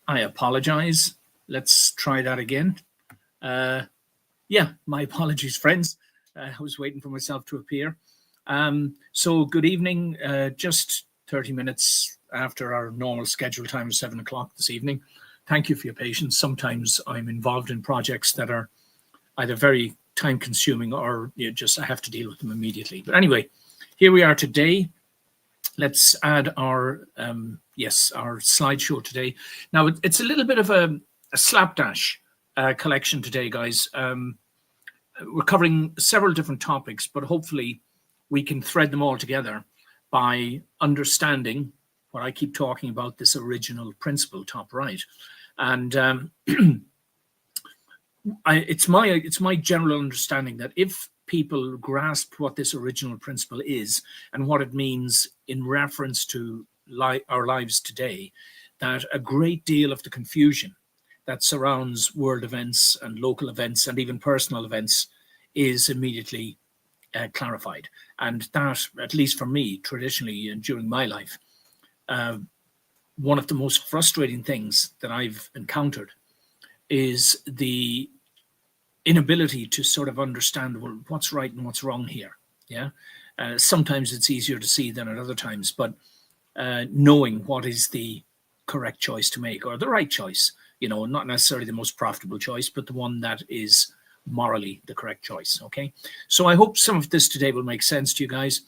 I apologize. Let's try that again. Yeah, my apologies, friends. I was waiting for myself to appear. So good evening. Just 30 minutes after our normal scheduled time of 7 o'clock this evening. Thank you for your patience. Sometimes I'm involved in projects that are either very time consuming or I have to deal with them immediately. But anyway, here we are today. Let's add our our slideshow today. Now it's a little bit of a slapdash collection today, guys. We're covering several different topics, but hopefully we can thread them all together by understanding what I keep talking about, this original principle, top right. And it's my general understanding that if people grasp what this original principle is and what it means in reference to our lives today, that a great deal of the confusion that surrounds world events and local events and even personal events is immediately clarified. And that, at least for me, traditionally and during my life, one of the most frustrating things that I've encountered is the inability to sort of understand, well, what's right and what's wrong here. Yeah. Sometimes it's easier to see than at other times, but knowing what is the correct choice to make, or the right choice, not necessarily the most profitable choice, but the one that is morally the correct choice. Okay. So I hope some of this today will make sense to you guys.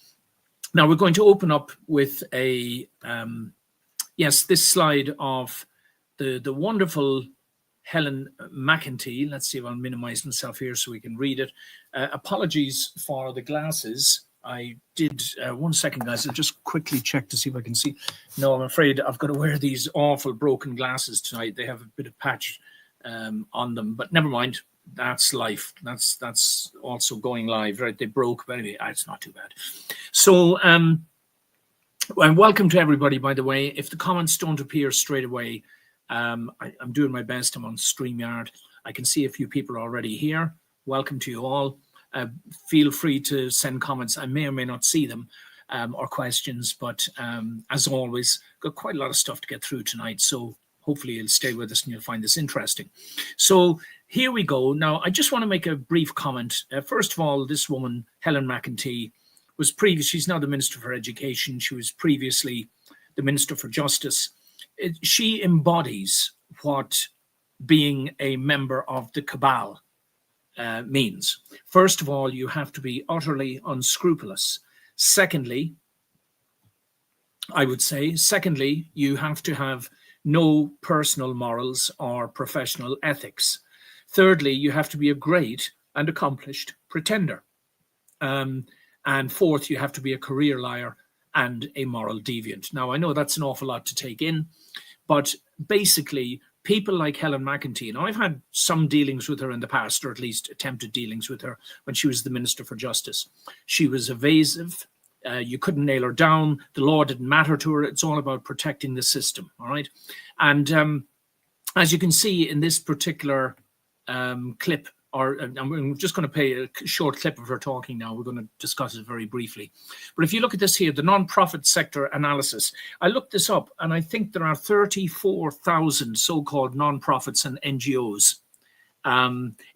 Now we're going to open up with this slide of the wonderful Helen McEntee. Let's see if I'll minimize myself here so we can read it. Apologies for the glasses. I did, 1 second, guys. I'll just quickly check to see if I can see. No, I'm afraid I've got to wear these awful broken glasses tonight. They have a bit of patch on them, but never mind. That's life. That's also going live, right? They broke, but anyway, it's not too bad. So, and welcome to everybody, by the way. If the comments don't appear straight away, I'm doing my best. I'm on StreamYard. I can see a few people already here. Welcome to you all. Feel free to send comments. I may or may not see them or questions, but as always, got quite a lot of stuff to get through tonight. So hopefully you'll stay with us and you'll find this interesting. So here we go. Now, I just want to make a brief comment. First of all, this woman, Helen McEntee, she's now the Minister for Education. She was previously the Minister for Justice. She embodies what being a member of the cabal means. First of all, you have to be utterly unscrupulous. Secondly, you have to have no personal morals or professional ethics. Thirdly, you have to be a great and accomplished pretender. And fourth, you have to be a career liar and a moral deviant. Now, I know that's an awful lot to take in, but basically, people like Helen McEntee, and I've had some dealings with her in the past, or at least attempted dealings with her when she was the Minister for Justice. She was evasive. You couldn't nail her down. The law didn't matter to her. It's all about protecting the system, all right? And as you can see in this particular clip, I'm just going to play a short clip of her talking now. We're going to discuss it very briefly. But if you look at this here, the non-profit sector analysis, I looked this up and I think there are 34,000 so-called non-profits and NGOs.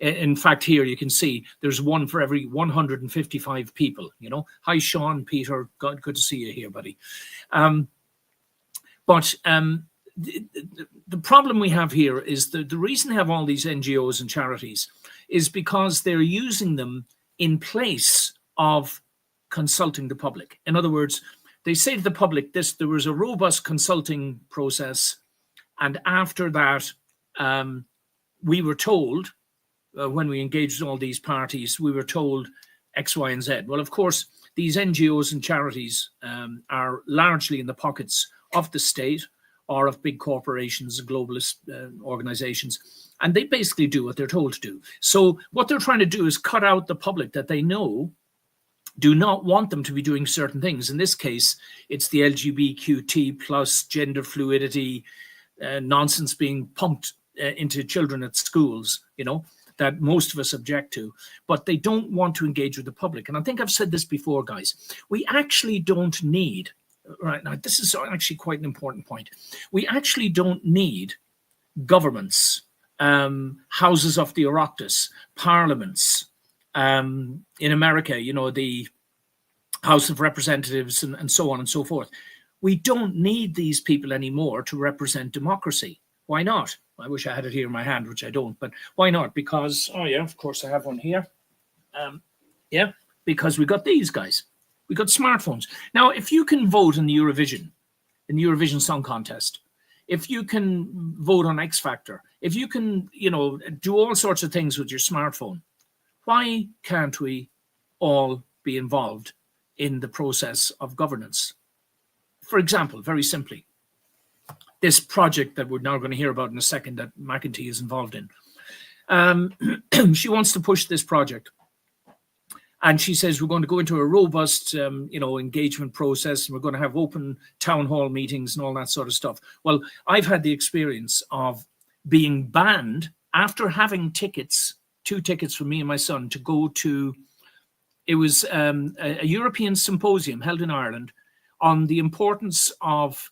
In fact, here you can see there's one for every 155 people, Hi, Sean, Peter, good to see you here, buddy. The problem we have here is the reason they have all these NGOs and charities is because they're using them in place of consulting the public. In other words, they say to the public, there was a robust consulting process, and after that, we were told, when we engaged all these parties, we were told X, Y, and Z. Well, of course, these NGOs and charities are largely in the pockets of the state or of big corporations, globalist organizations, and they basically do what they're told to do. So what they're trying to do is cut out the public that they know do not want them to be doing certain things. In this case, it's the LGBTQ plus gender fluidity nonsense being pumped into children at schools, that most of us object to, but they don't want to engage with the public. And I think I've said this before, guys, we actually don't need, right now, this is actually quite an important point. We actually don't need governments, houses of the Oireachtas, parliaments, in America, the House of Representatives and so on and so forth. We don't need these people anymore to represent democracy. Why not? I wish I had it here in my hand, which I don't, but why not? Because, oh yeah, of course I have one here. Yeah, because we got these guys. We got smartphones. Now, if you can vote in the Eurovision Song Contest, if you can vote on X Factor, if you can, do all sorts of things with your smartphone, why can't we all be involved in the process of governance? For example, very simply, this project that we're now going to hear about in a second that McEntee is involved in. She wants to push this project. And she says, we're going to go into a robust, engagement process, and we're going to have open town hall meetings and all that sort of stuff. Well, I've had the experience of being banned after having tickets, 2 tickets for me and my son to go to, it was a European symposium held in Ireland on the importance of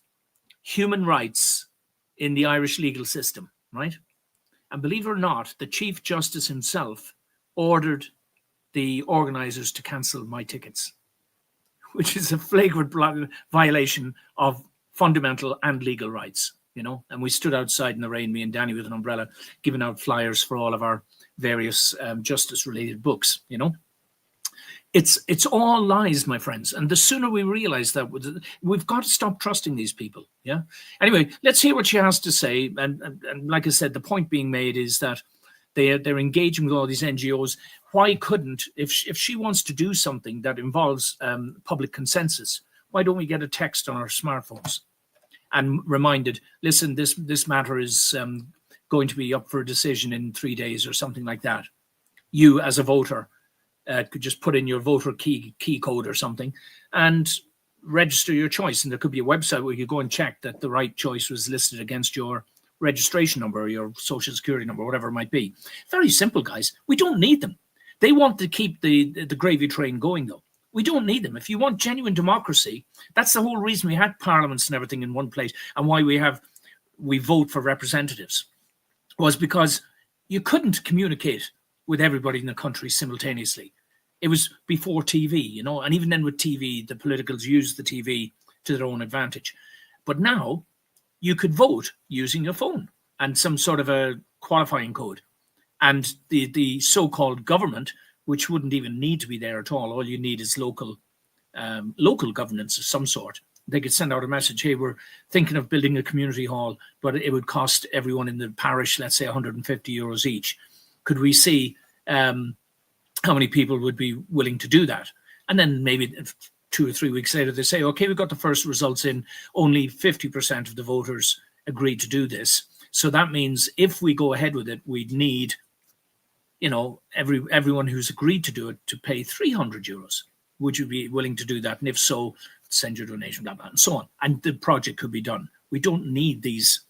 human rights in the Irish legal system, right? And believe it or not, the Chief Justice himself ordered the organisers to cancel my tickets, which is a flagrant violation of fundamental and legal rights, and we stood outside in the rain, me and Danny with an umbrella, giving out flyers for all of our various justice-related books, It's all lies, my friends. And the sooner we realize that, we've got to stop trusting these people. Yeah. Anyway, let's hear what she has to say. And like I said, the point being made is that they're engaging with all these NGOs. Why couldn't, if she wants to do something that involves public consensus, why don't we get a text on our smartphones and reminded, listen, this matter is going to be up for a decision in 3 days or something like that. You as a voter could just put in your voter key code or something and register your choice. And there could be a website where you go and check that the right choice was listed against your registration number or your social security number, whatever it might be. Very simple, guys. We don't need them. They want to keep the gravy train going, though. We don't need them. If you want genuine democracy, that's the whole reason we had parliaments and everything in one place, and why we vote for representatives, was because you couldn't communicate with everybody in the country simultaneously. It was before TV, and even then with TV, the politicals used the TV to their own advantage. But now you could vote using your phone and some sort of a qualifying code. And the so-called government, which wouldn't even need to be there at all you need is local governance of some sort. They could send out a message, hey, we're thinking of building a community hall, but it would cost everyone in the parish, let's say, €150 each. Could we see how many people would be willing to do that? And then maybe 2 or 3 weeks later, they say, okay, we've got the first results in. Only 50% of the voters agreed to do this. So that means if we go ahead with it, we'd need, everyone who's agreed to do it to pay €300. Would you be willing to do that? And if so, send your donation, blah, blah, and so on. And the project could be done. We don't need these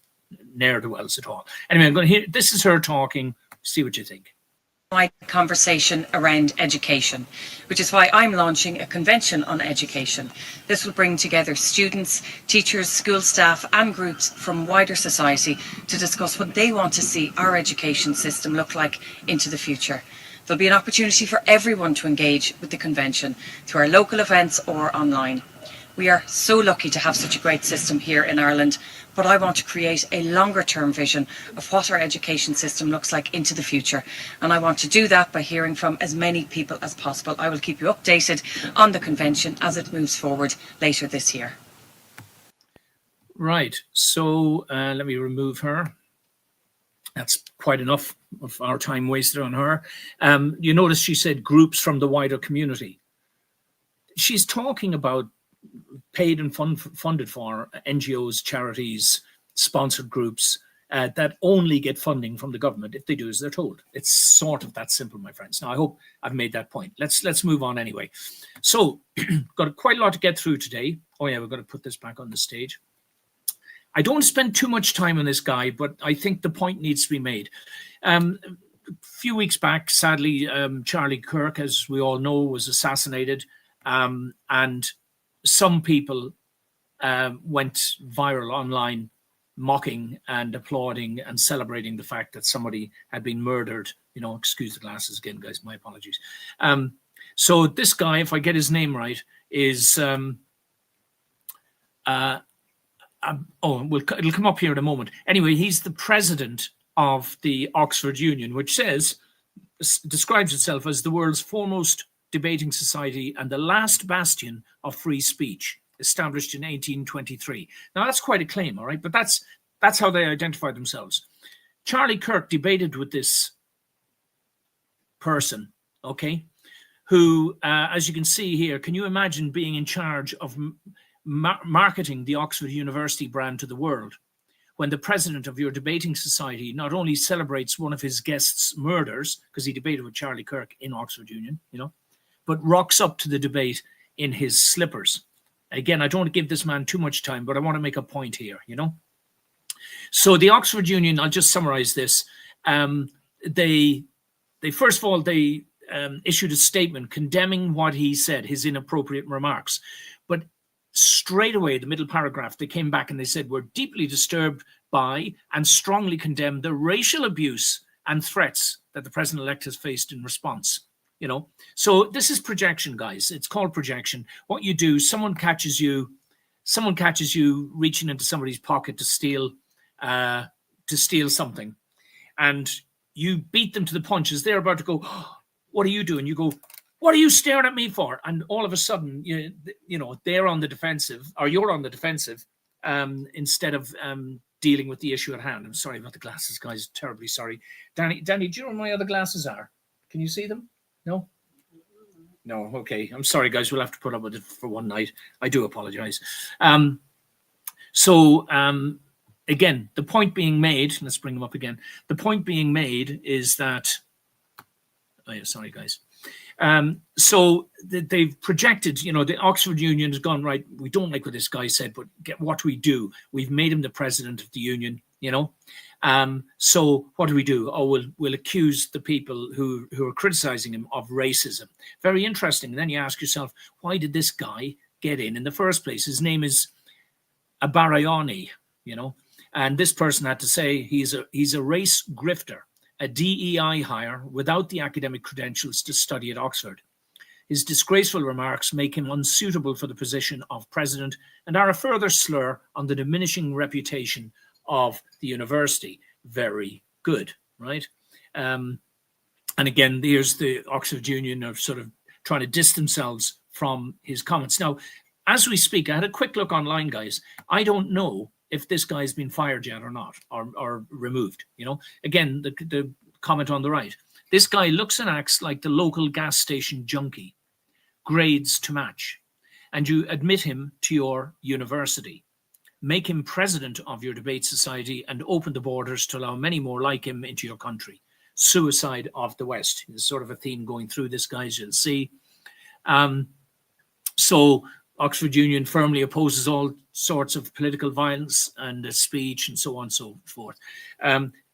ne'er-do-wells at all. Anyway, I'm going to hear, this is her talking. See what you think. My conversation around education, which is why I'm launching a convention on education. This will bring together students, teachers, school staff and groups from wider society to discuss what they want to see our education system look like into the future. There'll be an opportunity for everyone to engage with the convention through our local events or online. We are so lucky to have such a great system here in Ireland, but I want to create a longer term vision of what our education system looks like into the future. And I want to do that by hearing from as many people as possible. I will keep you updated on the convention as it moves forward later this year. Right, so let me remove her. That's quite enough of our time wasted on her. You notice she said groups from the wider community. She's talking about paid and funded for NGOs, charities, sponsored groups that only get funding from the government if they do as they're told. It's sort of that simple, my friends. Now, I hope I've made that point. Let's move on anyway. So, got quite a lot to get through today. Oh yeah, we've got to put this back on the stage. I don't want to spend too much time on this guy, but I think the point needs to be made. A few weeks back, sadly, Charlie Kirk, as we all know, was assassinated, and some people went viral online mocking and applauding and celebrating the fact that somebody had been murdered. You know, excuse the glasses again, guys, my apologies. So this guy, if I get his name right, is it'll come up here in a moment. Anyway, he's the president of the Oxford Union, which describes itself as the world's foremost debating society and the last bastion of free speech, established in 1823. Now that's quite a claim, all right, but that's how they identify themselves. Charlie Kirk debated with this person, okay, who, as you can see here, can you imagine being in charge of marketing the Oxford University brand to the world when the president of your debating society not only celebrates one of his guests' murders, because he debated with Charlie Kirk in Oxford Union, you know, but rocks up to the debate in his slippers. Again, I don't want to give this man too much time, but I want to make a point here, you know. So the Oxford Union, I'll just summarize this. They first of all, they issued a statement condemning what he said, his inappropriate remarks. But straight away, the middle paragraph, they came back and they said, we're deeply disturbed by and strongly condemn the racial abuse and threats that the president-elect has faced in response. You know, so this is projection, guys. It's called projection. What you do, someone catches you reaching into somebody's pocket to steal something, and you beat them to the punch as they're about to go, oh, what are you doing? You go, what are you staring at me for? And all of a sudden, you know, they're on the defensive, or you're on the defensive, instead of dealing with the issue at hand. I'm sorry about the glasses, guys. Terribly sorry. Danny, do you know where my other glasses are? Can you see them? No? No, okay. I'm sorry, guys. We'll have to put up with it for one night. I do apologize. Again, the point being made, let's bring them up again. The point being made is that, oh yeah, sorry, guys. So they've projected, you know, the Oxford Union has gone, right, we don't like what this guy said, but what do we do? We've made him the president of the union, you know. So what do we do? Oh, we'll accuse the people who are criticizing him of racism. Very interesting. And then you ask yourself, why did this guy get in the first place? His name is Abarayani, you know, and this person had to say he's a race grifter, a DEI hire without the academic credentials to study at Oxford. His disgraceful remarks make him unsuitable for the position of president and are a further slur on the diminishing reputation of the university. Very good, right? And again, here's the Oxford Union of sort of trying to distance themselves from his comments. Now, as we speak, I had a quick look online, guys. I don't know if this guy's been fired yet or not, or removed, you know. Again, the comment on the right. This guy looks and acts like the local gas station junkie, grades to match, and you admit him to your university. Make him president of your debate society and open the borders to allow many more like him into your country. Suicide of the West. There's sort of a theme going through this, guys, you'll see. So Oxford Union firmly opposes all sorts of political violence and speech and so on and so forth.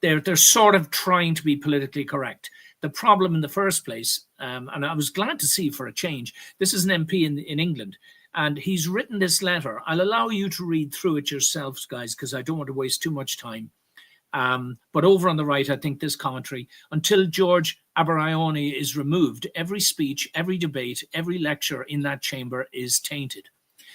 They're sort of trying to be politically correct. The problem in the first place, and I was glad to see for a change, this is an MP in England, and he's written this letter. I'll allow you to read through it yourselves, guys, because I don't want to waste too much time. But over on the right, I think this commentary, until George Abarayani is removed, every speech, every debate, every lecture in that chamber is tainted.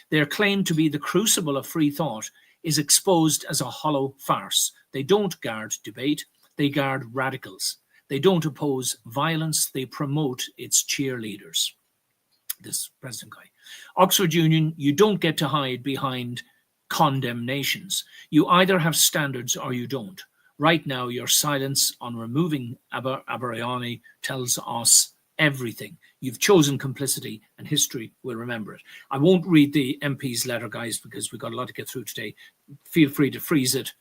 Their claim to be the crucible of free thought is exposed as a hollow farce. They don't guard debate, they guard radicals. They don't oppose violence, they promote its cheerleaders. This president guy. Oxford Union, you don't get to hide behind condemnations. You either have standards or you don't. Right now, your silence on removing Abarayani tells us everything. You've chosen complicity and history will remember it. I won't read the MP's letter, guys, because we've got a lot to get through today. Feel free to freeze it.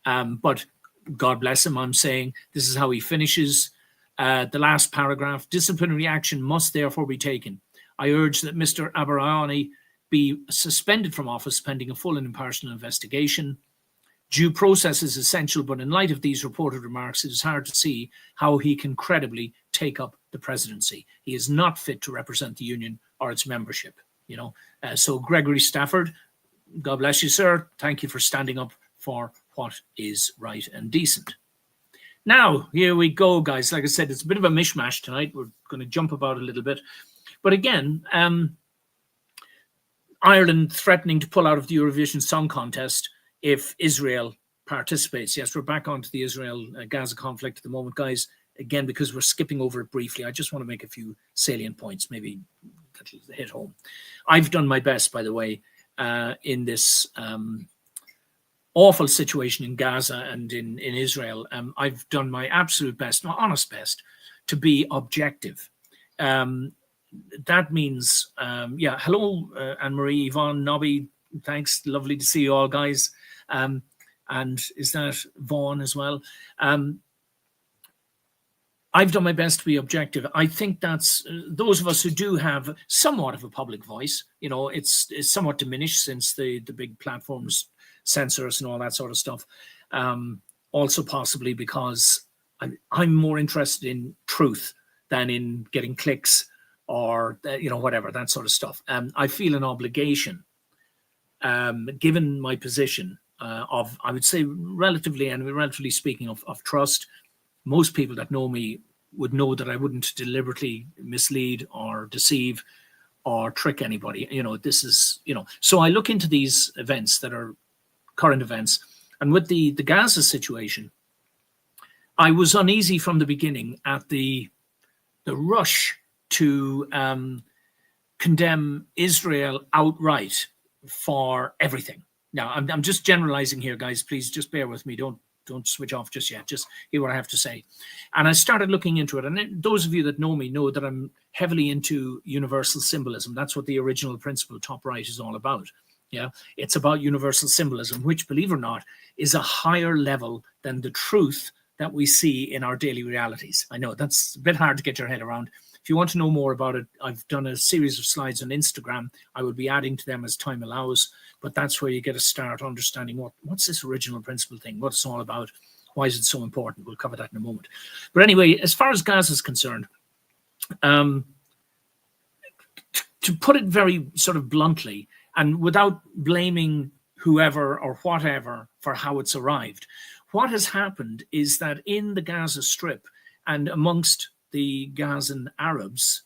But God bless him, I'm saying this is how he finishes. The last paragraph, disciplinary action must therefore be taken. I urge that Mr. Abarayani be suspended from office pending a full and impartial investigation. Due process is essential, but in light of these reported remarks, it is hard to see how he can credibly take up the presidency. He is not fit to represent the union or its membership. You know, so Gregory Stafford, God bless you, sir. Thank you for standing up for what is right and decent. Now, here we go, guys. Like I said, it's a bit of a mishmash tonight. We're going to jump about a little bit. But again, Ireland threatening to pull out of the Eurovision Song Contest if Israel participates. Yes, we're back onto the Israel-Gaza conflict at the moment, guys. Again, because we're skipping over it briefly, I just want to make a few salient points, maybe that'll hit home. I've done my best, by the way, in this awful situation in Gaza and in Israel. I've done my absolute best, my honest best, to be objective. That means, yeah, hello, Anne-Marie, Yvonne, Nobby, thanks, lovely to see you all, guys. And is that Vaughan as well? I've done my best to be objective. I think that's those of us who do have somewhat of a public voice, you know, it's somewhat diminished since the big platforms censor us and all that sort of stuff. Also possibly because I'm more interested in truth than in getting clicks or, you know, whatever, that sort of stuff. I feel an obligation, given my position of, I would say, relatively speaking, of trust. Most people that know me would know that I wouldn't deliberately mislead or deceive or trick anybody. You know, this is, you know, so I look into these events that are current events. And with the Gaza situation, I was uneasy from the beginning at the rush to condemn Israel outright for everything. Now, I'm just generalizing here, guys. Please just bear with me. Don't switch off just yet. Just hear what I have to say. And I started looking into it. And those of you that know me know that I'm heavily into universal symbolism. That's what the original principle, top right, is all about. Yeah, it's about universal symbolism, which, believe it or not, is a higher level than the truth that we see in our daily realities. I know that's a bit hard to get your head around. If you want to know more about it, I've done a series of slides on Instagram. I will be adding to them as time allows, but that's where you get to start understanding what's this original principle thing, what it's all about, why is it so important? We'll cover that in a moment. But anyway, as far as Gaza is concerned, to put it very sort of bluntly, and without blaming whoever or whatever for how it's arrived, what has happened is that in the Gaza Strip and amongst the Gazan Arabs,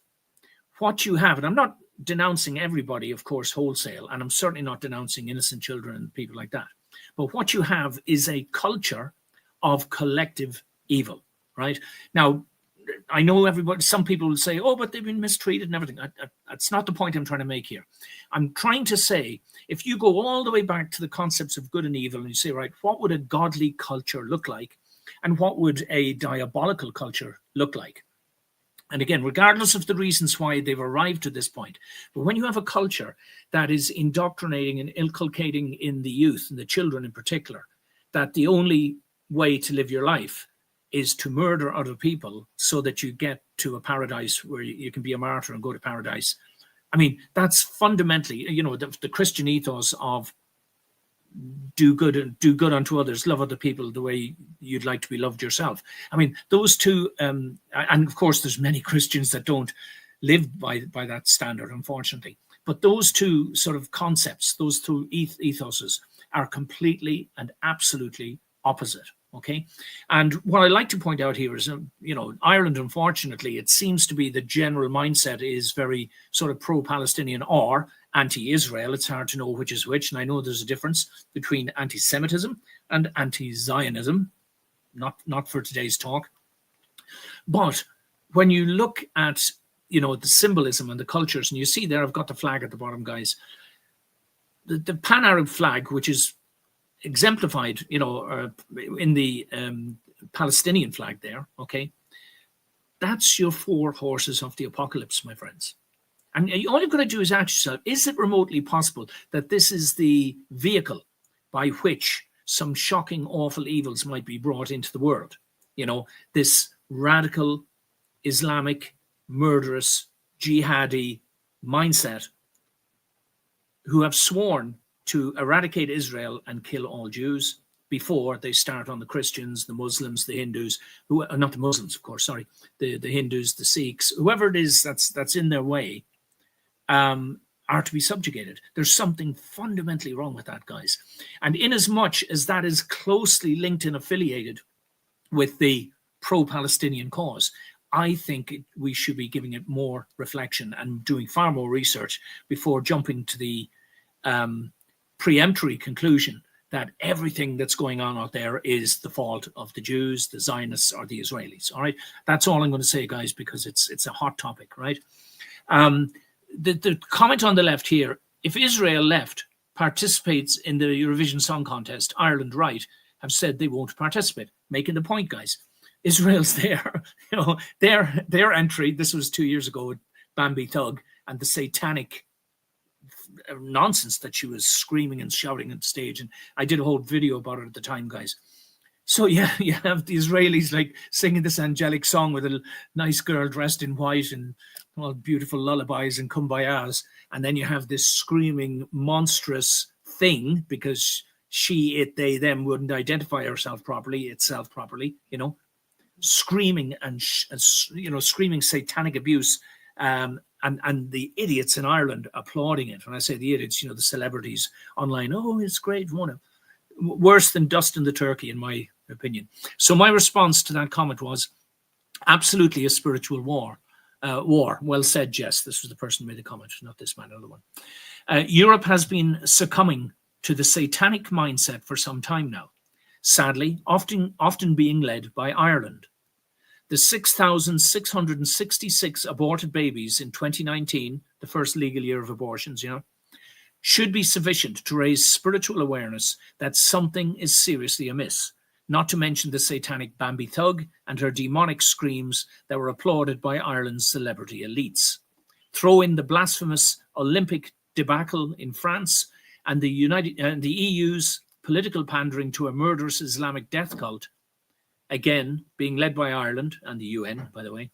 what you have, and I'm not denouncing everybody, of course, wholesale, and I'm certainly not denouncing innocent children and people like that, but what you have is a culture of collective evil, right? Now, I know some people will say, oh, but they've been mistreated and everything. That's not the point I'm trying to make here. I'm trying to say, if you go all the way back to the concepts of good and evil and you say, right, what would a godly culture look like? And what would a diabolical culture look like? And again, regardless of the reasons why they've arrived to this point, but when you have a culture that is indoctrinating and inculcating in the youth and the children in particular, that the only way to live your life is to murder other people so that you get to a paradise where you can be a martyr and go to paradise. I mean, that's fundamentally, you know, the Christian ethos of do good unto others, love other people the way you'd like to be loved yourself. I mean, those two, and of course, there's many Christians that don't live by that standard, unfortunately. But those two sort of concepts, those two ethoses, are completely and absolutely opposite. Okay, and what I like to point out here is, you know, Ireland, unfortunately, it seems to be the general mindset is very sort of pro-Palestinian or anti-Israel. It's hard to know which is which, and I know there's a difference between anti-Semitism and anti-Zionism, not for today's talk. But when you look at, you know, the symbolism and the cultures, and you see there, I've got the flag at the bottom, guys. The Pan-Arab flag, which is exemplified, you know, in the Palestinian flag there, okay? That's your four horses of the apocalypse, my friends. And all you've got to do is ask yourself, is it remotely possible that this is the vehicle by which some shocking, awful evils might be brought into the world? You know, this radical, Islamic, murderous, jihadi mindset who have sworn to eradicate Israel and kill all Jews before they start on the Christians, the Muslims, the Hindus, who not the Muslims, of course, sorry, the Hindus, the Sikhs, whoever it is that's in their way. are to be subjugated. There's something fundamentally wrong with that, guys. And in as much as that is closely linked and affiliated with the pro-Palestinian cause, I think we should be giving it more reflection and doing far more research before jumping to the preemptory conclusion that everything that's going on out there is the fault of the Jews, the Zionists, or the Israelis. All right, that's all I'm going to say, guys, because it's a hot topic, right? The comment on the left here: if Israel left participates in the Eurovision Song Contest, Ireland right have said they won't participate, making the point, guys. Israel's there, you know, their entry. This was 2 years ago with Bambi Thug and the satanic nonsense that she was screaming and shouting on stage, and I did a whole video about it at the time, guys. So yeah, you have the Israelis like singing this angelic song with a nice girl dressed in white and all beautiful lullabies and kumbayas, and then you have this screaming monstrous thing because she, it, they, them wouldn't identify itself properly, you know, screaming and you know, screaming satanic abuse. And the idiots in Ireland applauding it. When I say the idiots, you know, the celebrities online, oh, it's great. Worse than dust in the turkey, in my opinion. So my response to that comment was absolutely a spiritual war. Well said, Jess. This was the person who made the comment, not this man, another one. Europe has been succumbing to the satanic mindset for some time now. Sadly, often being led by Ireland. The 6,666 aborted babies in 2019, the first legal year of abortions, you know, should be sufficient to raise spiritual awareness that something is seriously amiss, not to mention the satanic Bambi Thug and her demonic screams that were applauded by Ireland's celebrity elites. Throw in the blasphemous Olympic debacle in France and the EU's political pandering to a murderous Islamic death cult, again, being led by Ireland and the UN, by the way,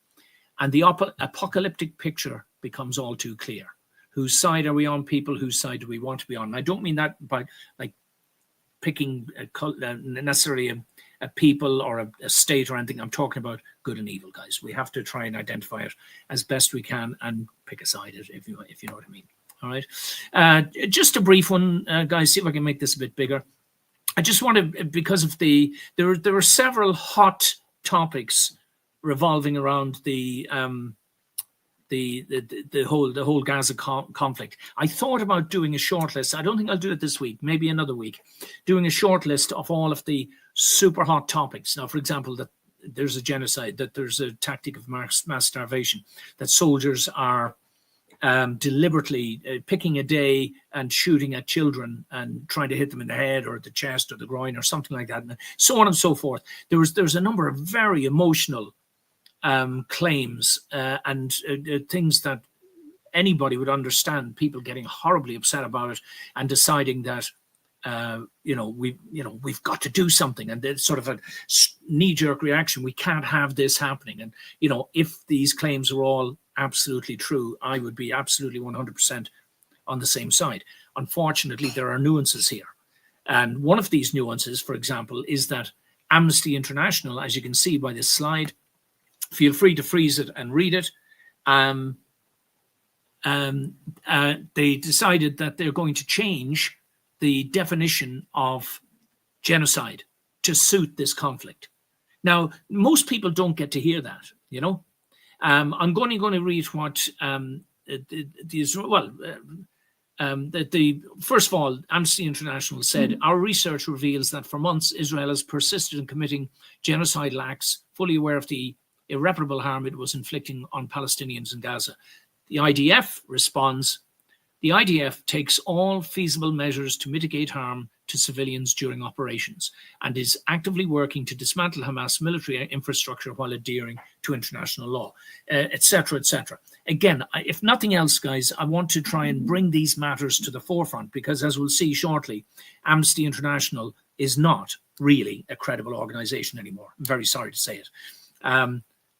and the apocalyptic picture becomes all too clear. Whose side are we on, people? Whose side do we want to be on? And I don't mean that by like picking necessarily a people or a state or anything. I'm talking about good and evil, guys. We have to try and identify it as best we can and pick a side, if you know what I mean. All right. Just a brief one, guys. See if I can make this a bit bigger. I just want to, because of there were several hot topics revolving around the whole Gaza conflict. I thought about doing a short list. I don't think I'll do it this week, maybe another week, doing a short list of all of the super hot topics. Now, for example, that there's a genocide, that there's a tactic of mass starvation, that soldiers are deliberately picking a day and shooting at children and trying to hit them in the head or the chest or the groin or something like that, and so on and so forth. There's a number of very emotional claims and things that anybody would understand, people getting horribly upset about it and deciding that we've got to do something, and there's sort of a knee-jerk reaction. We can't have this happening. And if these claims are all absolutely true, I would be absolutely 100% on the same side. Unfortunately, there are nuances here, and one of these nuances, for example, is that Amnesty International, as you can see by this slide, feel free to freeze it and read it. They decided that they're going to change the definition of genocide to suit this conflict. Now, most people don't get to hear that, I'm going to read what first of all, Amnesty International said, our research reveals that for months, Israel has persisted in committing genocidal acts, fully aware of the irreparable harm it was inflicting on Palestinians in Gaza. The IDF responds, the IDF takes all feasible measures to mitigate harm to civilians during operations and is actively working to dismantle Hamas military infrastructure while adhering to international law, etc., etc. Again, if nothing else, guys, I want to try and bring these matters to the forefront because, as we'll see shortly, Amnesty International is not really a credible organization anymore. I'm very sorry to say it.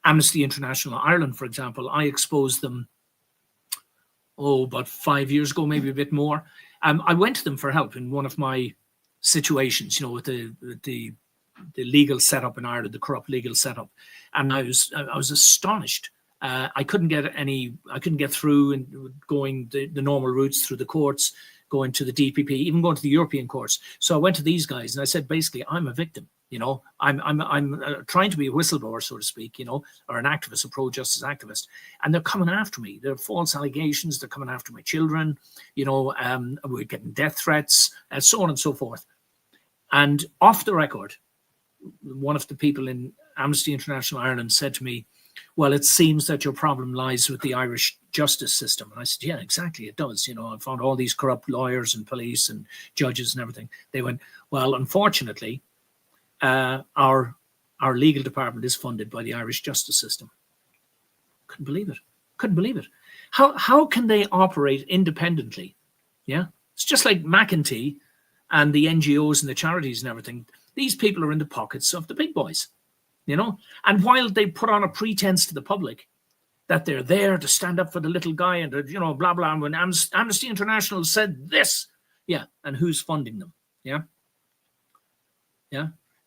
Amnesty International Ireland, for example, I exposed them about 5 years ago, maybe a bit more. I went to them for help in one of my situations, with the legal setup in Ireland, the corrupt legal setup, and I was astonished I couldn't get through and going the normal routes through the courts, going to the DPP, even going to the European courts. So I went to these guys and I said, basically, I'm a victim. I'm trying to be a whistleblower, so to speak, or an activist, a pro-justice activist, and they're coming after me. They're false allegations. They're coming after my children. We're getting death threats, and so on and so forth. And off the record, one of the people in Amnesty International Ireland said to me, well, it seems that your problem lies with the Irish justice system. And I said, yeah, exactly, it does. I found all these corrupt lawyers and police and judges and everything. They went, well, unfortunately, our legal department is funded by the Irish justice system. Couldn't believe it. How can they operate independently? Yeah, it's just like McEntee and the NGOs and the charities and everything. These people are in the pockets of the big boys, and while they put on a pretense to the public that they're there to stand up for the little guy and blah blah, and when Amnesty International said this, yeah, and who's funding them? Yeah.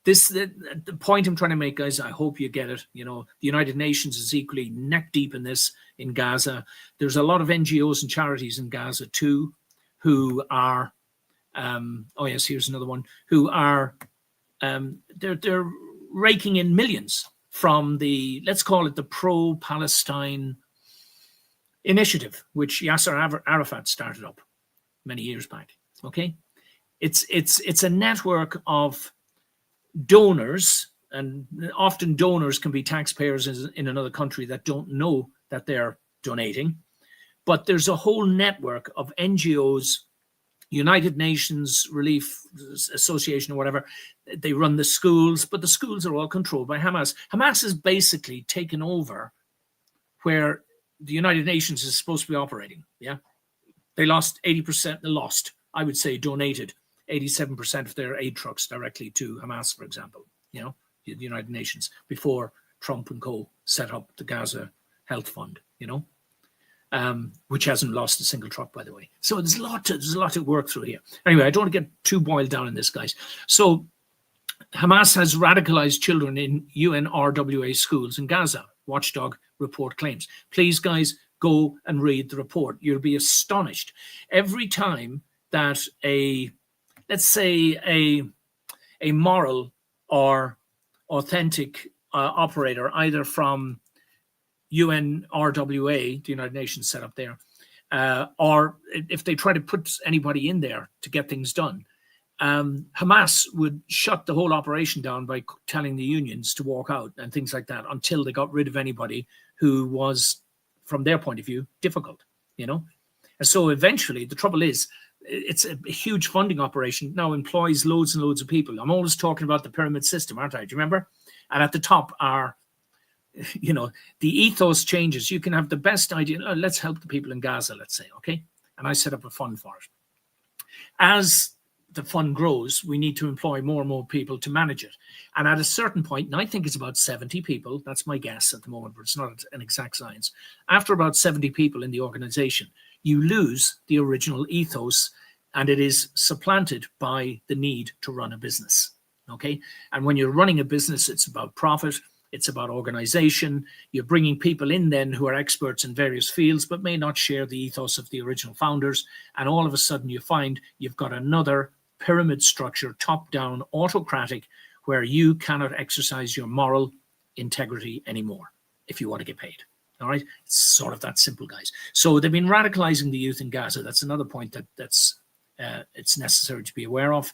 The point I'm trying to make, guys, I hope you get it. The United Nations is equally neck deep in this in Gaza. There's a lot of NGOs and charities in Gaza too, who are here's another one, who are they're raking in millions from the, let's call it the pro-Palestine initiative, which Yasser Arafat started up many years back. Okay, it's a network of donors, and often donors can be taxpayers in another country that don't know that they're donating. But there's a whole network of NGOs, United Nations Relief Association or whatever. They run the schools, but the schools are all controlled by Hamas. Hamas has basically taken over where the United Nations is supposed to be operating. Yeah, they lost 80%. I would say, donated 87% of their aid trucks directly to Hamas, for example. The United Nations, before Trump and co. set up the Gaza Health Fund. Which hasn't lost a single truck, by the way. So there's a lot to work through here. Anyway, I don't want to get too boiled down in this, guys. So Hamas has radicalized children in UNRWA schools in Gaza. Watchdog report claims. Please, guys, go and read the report. You'll be astonished. Every time that let's say a moral or authentic operator, either from UNRWA, the United Nations set up there, or if they try to put anybody in there to get things done, Hamas would shut the whole operation down by telling the unions to walk out and things like that until they got rid of anybody who was, from their point of view, difficult, And so eventually, the trouble is, it's a huge funding operation, now employs loads and loads of people. I'm always talking about the pyramid system, aren't I? Do you remember? And at the top are, the ethos changes. You can have the best idea. Let's help the people in Gaza, let's say, okay? And I set up a fund for it. As the fund grows, we need to employ more and more people to manage it. And at a certain point, and I think it's about 70 people, that's my guess at the moment, but it's not an exact science. After about 70 people in the organization, you lose the original ethos, and it is supplanted by the need to run a business, okay? And when you're running a business, it's about profit, it's about organization. You're bringing people in then who are experts in various fields, but may not share the ethos of the original founders. And all of a sudden you find you've got another pyramid structure, top-down, autocratic, where you cannot exercise your moral integrity anymore if you want to get paid. All right, it's sort of that simple, guys. So they've been radicalizing the youth in Gaza. That's another point that's it's necessary to be aware of.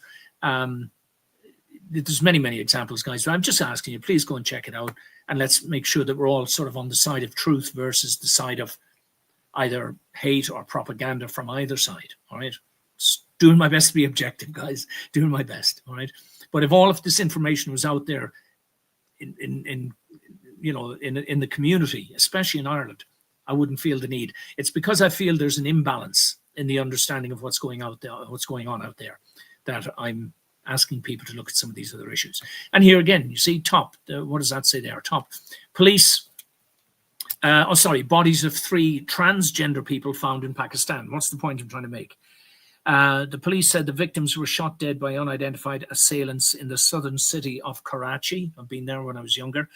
There's many examples, guys. So I'm just asking you, please go and check it out, and let's make sure that we're all sort of on the side of truth versus the side of either hate or propaganda from either side. All right, just doing my best to be objective, guys. Doing my best. All right, but if all of this information was out there in the community, especially in Ireland, I wouldn't feel the need. It's because I feel there's an imbalance in the understanding of what's going on out there, that I'm asking people to look at some of these other issues. And here again, you see top, what does that say there? Top, police, bodies of 3 transgender people found in Pakistan. What's the point I'm trying to make? The police said the victims were shot dead by unidentified assailants in the southern city of Karachi. I've been there when I was younger.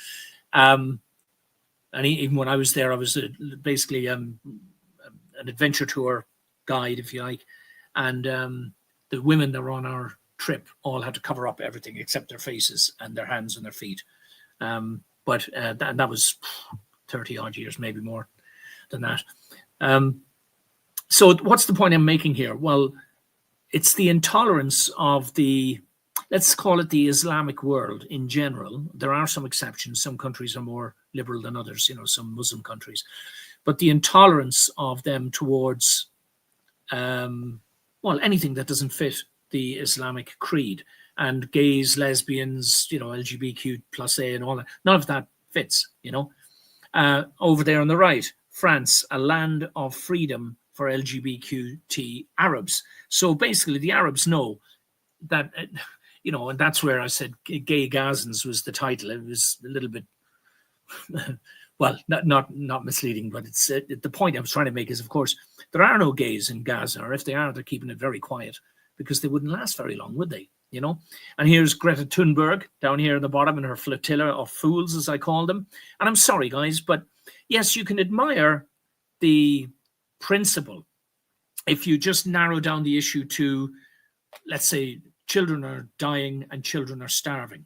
And even when I was there, I was basically an adventure tour guide, if you like. And the women that were on our trip all had to cover up everything except their faces and their hands and their feet. But that was 30 odd years, maybe more than that. So what's the point I'm making here? Well, it's the intolerance of let's call it the Islamic world in general. There are some exceptions. Some countries are more liberal than others, some Muslim countries. But the intolerance of them towards, anything that doesn't fit the Islamic creed. And gays, lesbians, LGBTQ plus A and all that, none of that fits, Over there on the right, France, a land of freedom for LGBTQT Arabs. So basically the Arabs know that, and that's where I said Gay GAZANS was the title. It was a little bit, well, not misleading, but it's the point I was trying to make is, of course, there are no gays in Gaza, or if they are, they're keeping it very quiet because they wouldn't last very long, would they? And here's Greta Thunberg down here at the bottom in her flotilla of fools, as I call them. And I'm sorry, guys, but yes, you can admire the principle if you just narrow down the issue to, let's say, children are dying and children are starving,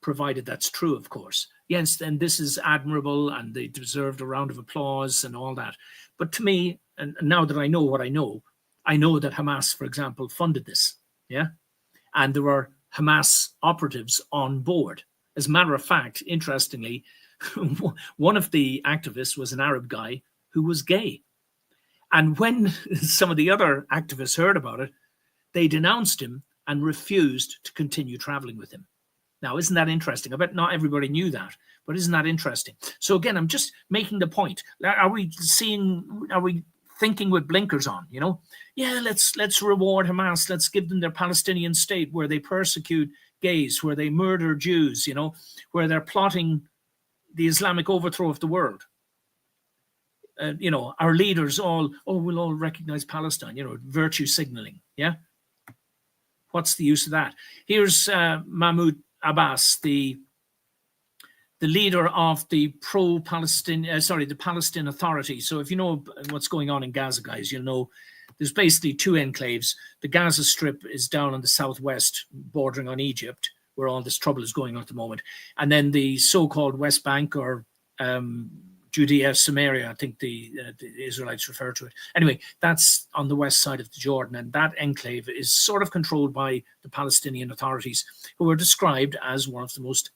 provided that's true, of course. Yes, then this is admirable and they deserved a round of applause and all that. But to me, and now that I know what I know that Hamas, for example, funded this, yeah? And there were Hamas operatives on board. As a matter of fact, interestingly, one of the activists was an Arab guy who was gay. And when some of the other activists heard about it, they denounced him and refused to continue traveling with him. Now, isn't that interesting? I bet not everybody knew that, but isn't that interesting? So again, I'm just making the point. Are we thinking with blinkers on, Yeah, let's reward Hamas. Let's give them their Palestinian state where they persecute gays, where they murder Jews, where they're plotting the Islamic overthrow of the world. Our leaders we'll all recognize Palestine, virtue signaling. Yeah. What's the use of that? Here's Mahmoud Abbas, the leader of the the Palestine Authority. So if you know what's going on in Gaza, guys, you'll know there's basically two enclaves. The Gaza Strip is down on the southwest, bordering on Egypt, where all this trouble is going on at the moment. And then the so-called West Bank, or Judea, Samaria, I think the Israelites refer to it. Anyway, that's on the west side of the Jordan, and that enclave is sort of controlled by the Palestinian authorities, who are described as one of the most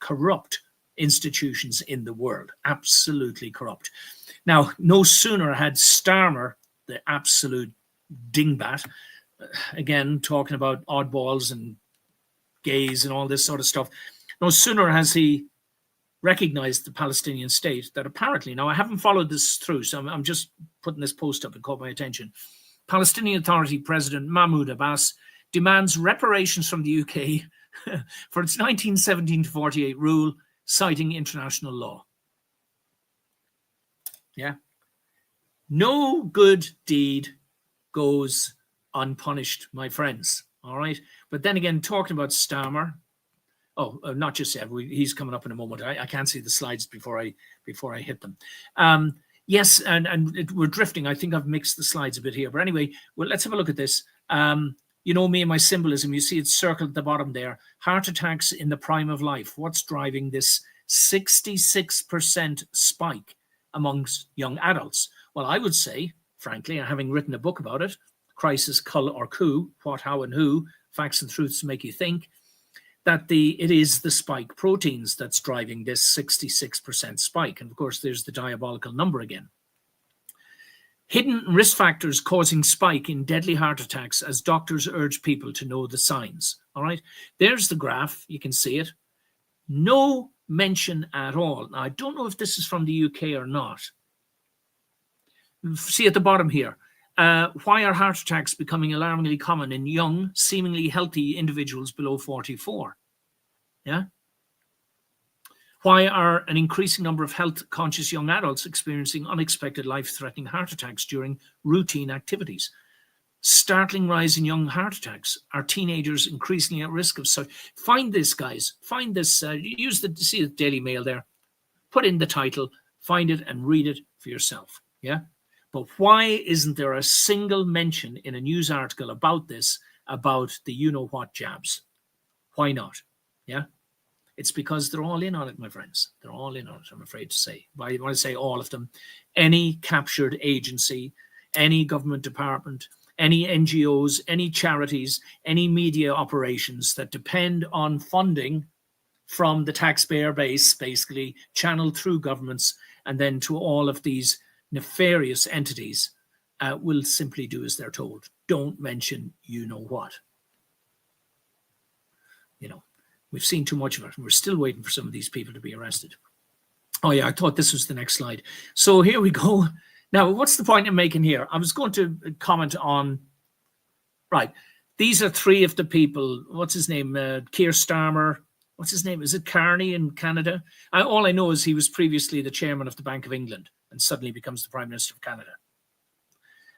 corrupt institutions in the world. Absolutely corrupt. Now, no sooner had Starmer, the absolute dingbat, again, talking about oddballs and gays and all this sort of stuff, no sooner has he recognized the Palestinian state that apparently, now I haven't followed this through, so I'm just putting this post up and caught my attention. Palestinian Authority President Mahmoud Abbas demands reparations from the UK for its 1917-48 rule, citing international law. Yeah. No good deed goes unpunished, my friends. All right. But then again, talking about Starmer, not just yet. He's coming up in a moment. I can't see the slides before I hit them. Yes, and we're drifting. I think I've mixed the slides a bit here. But anyway, well, let's have a look at this. You know me and my symbolism. You see it's circled at the bottom there. Heart attacks in the prime of life. What's driving this 66% spike amongst young adults? Well, I would say, frankly, having written a book about it, Crisis, Cull or Coup, What, How and Who, Facts and Truths to Make You Think, that it is the spike proteins that's driving this 66% spike. And of course, there's the diabolical number again. Hidden risk factors causing spike in deadly heart attacks as doctors urge people to know the signs. All right, there's the graph. You can see it. No mention at all. Now, I don't know if this is from the UK or not. See at the bottom here. Why are heart attacks becoming alarmingly common in young, seemingly healthy individuals below 44? Yeah. Why are an increasing number of health-conscious young adults experiencing unexpected life-threatening heart attacks during routine activities? Startling rise in young heart attacks. Are teenagers increasingly at risk of such? Find this, guys. Find this. See the Daily Mail there. Put in the title, find it and read it for yourself. Yeah. But why isn't there a single mention in a news article about this, about the you-know-what jabs? Why not? Yeah. It's because they're all in on it, my friends. They're all in on it, I'm afraid to say. But I want to say all of them. Any captured agency, any government department, any NGOs, any charities, any media operations that depend on funding from the taxpayer base, basically channeled through governments and then to all of these nefarious entities, will simply do as they're told. Don't mention you know what. You know, we've seen too much of it, and we're still waiting for some of these people to be arrested. Oh yeah, I thought this was the next slide. So here we go. Now, what's the point I'm making here? I was going to comment on, right, these are three of the people. What's his name? Keir Starmer. What's his name? Is it Carney in Canada? All I know is he was previously the chairman of the Bank of England and suddenly becomes the Prime Minister of Canada.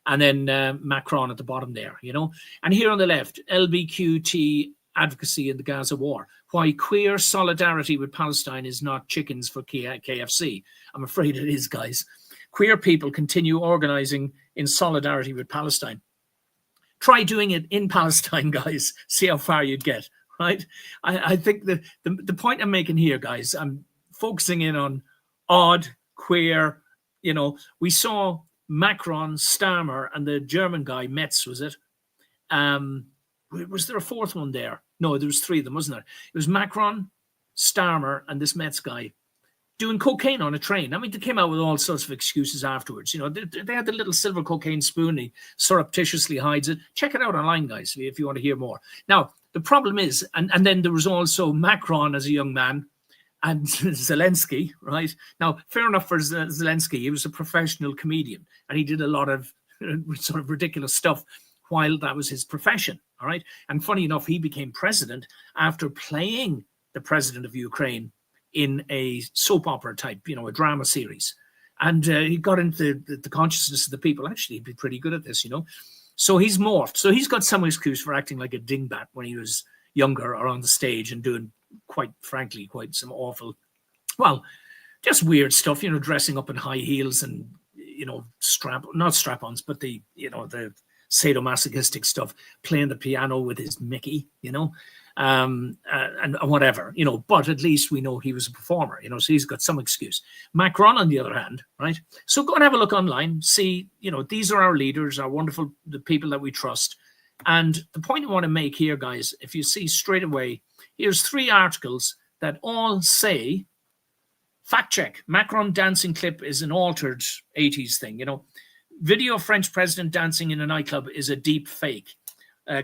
And then Macron at the bottom there, you know. And here on the left, LBQT advocacy in the Gaza war. Why queer solidarity with Palestine is not chickens for KFC. I'm afraid it is, guys. Queer people continue organizing in solidarity with Palestine. Try doing it in Palestine, guys. See how far you'd get, right? I think the point I'm making here, guys, I'm focusing in on odd, queer, you know. We saw Macron, Starmer, and the German guy, Metz, was it? Was there a fourth one there? No, there was three of them, wasn't there? It was Macron, Starmer, and this Metz guy doing cocaine on a train. I mean, they came out with all sorts of excuses afterwards. You know, they had the little silver cocaine spoon. He surreptitiously hides it. Check it out online, guys, if you want to hear more. Now, the problem is, and then there was also Macron as a young man and Zelensky, right? Now, fair enough for Zelensky. He was a professional comedian and he did a lot of sort of ridiculous stuff while that was his profession, all right? And funny enough, he became president after playing the president of Ukraine in a soap opera type, you know, a drama series. And he got into the consciousness of the people. Actually, he'd be pretty good at this, you know. So he's morphed. So he's got some excuse for acting like a dingbat when he was younger or on the stage and doing, quite frankly, quite some awful, well, just weird stuff, you know, dressing up in high heels and, you know, not strap-ons, but the, you know, the sadomasochistic stuff, playing the piano with his Mickey, you know, and whatever, you know, but at least we know he was a performer, you know, so he's got some excuse. Macron, on the other hand, right? So go and have a look online, see, you know, these are our leaders, our wonderful, the people that we trust. And the point I want to make here, guys, if you see straight away, here's three articles that all say, fact check, Macron dancing clip is an altered 80s thing, you know. Video of French president dancing in a nightclub is a deep fake.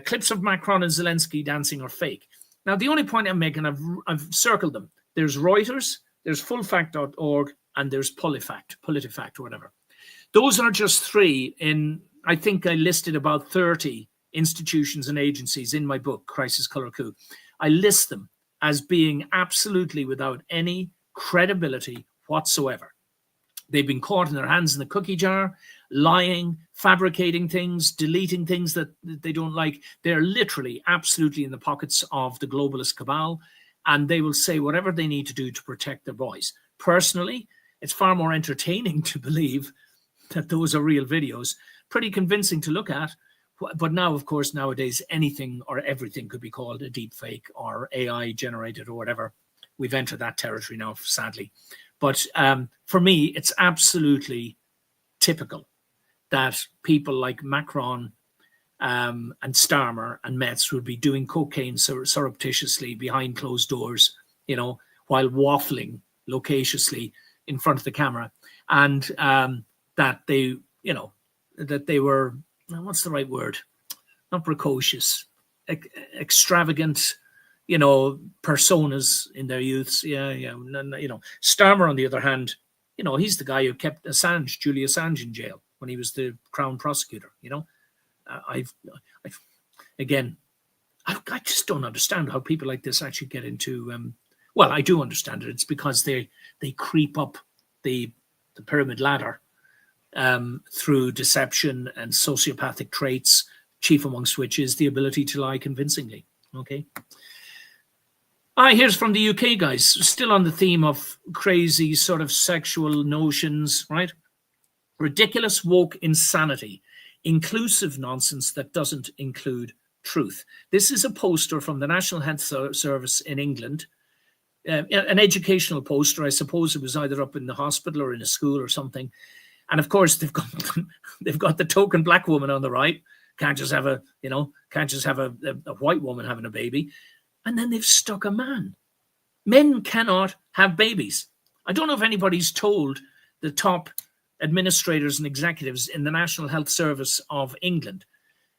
Clips of Macron and Zelensky dancing are fake. Now, the only point I'm making, I've circled them. There's Reuters, there's fullfact.org, and there's PolitiFact or whatever. Those are just three in, I think I listed about 30 institutions and agencies in my book, Crisis Color Coup. I list them as being absolutely without any credibility whatsoever. They've been caught in their hands in the cookie jar, lying, fabricating things, deleting things that they don't like. They're literally absolutely in the pockets of the globalist cabal, and they will say whatever they need to do to protect their voice. Personally, it's far more entertaining to believe that those are real videos, pretty convincing to look at. But now, of course, nowadays, anything or everything could be called a deep fake or AI generated or whatever. We've entered that territory now, sadly. But for me, it's absolutely typical that people like Macron and Starmer and Metz would be doing cocaine surreptitiously behind closed doors, you know, while waffling loquaciously in front of the camera. And that they, you know, that they were, what's the right word? Not precocious, extravagant, you know, personas in their youths. Yeah. You know, Starmer, on the other hand, you know, he's the guy who kept Julian Assange in jail when he was the Crown prosecutor, you know. I just don't understand how people like this actually get into, well, I do understand it. It's because they creep up the pyramid ladder through deception and sociopathic traits, chief amongst which is the ability to lie convincingly. Okay. Here's from the UK, guys, still on the theme of crazy sort of sexual notions, right? Ridiculous woke insanity, inclusive nonsense that doesn't include truth. This is a poster from the National Health Service in England, an educational poster. I suppose it was either up in the hospital or in a school or something. And of course, they've got the token black woman on the right. Can't just have a white woman having a baby. And then they've stuck a man. Men cannot have babies. I don't know if anybody's told the top administrators and executives in the National Health Service of England,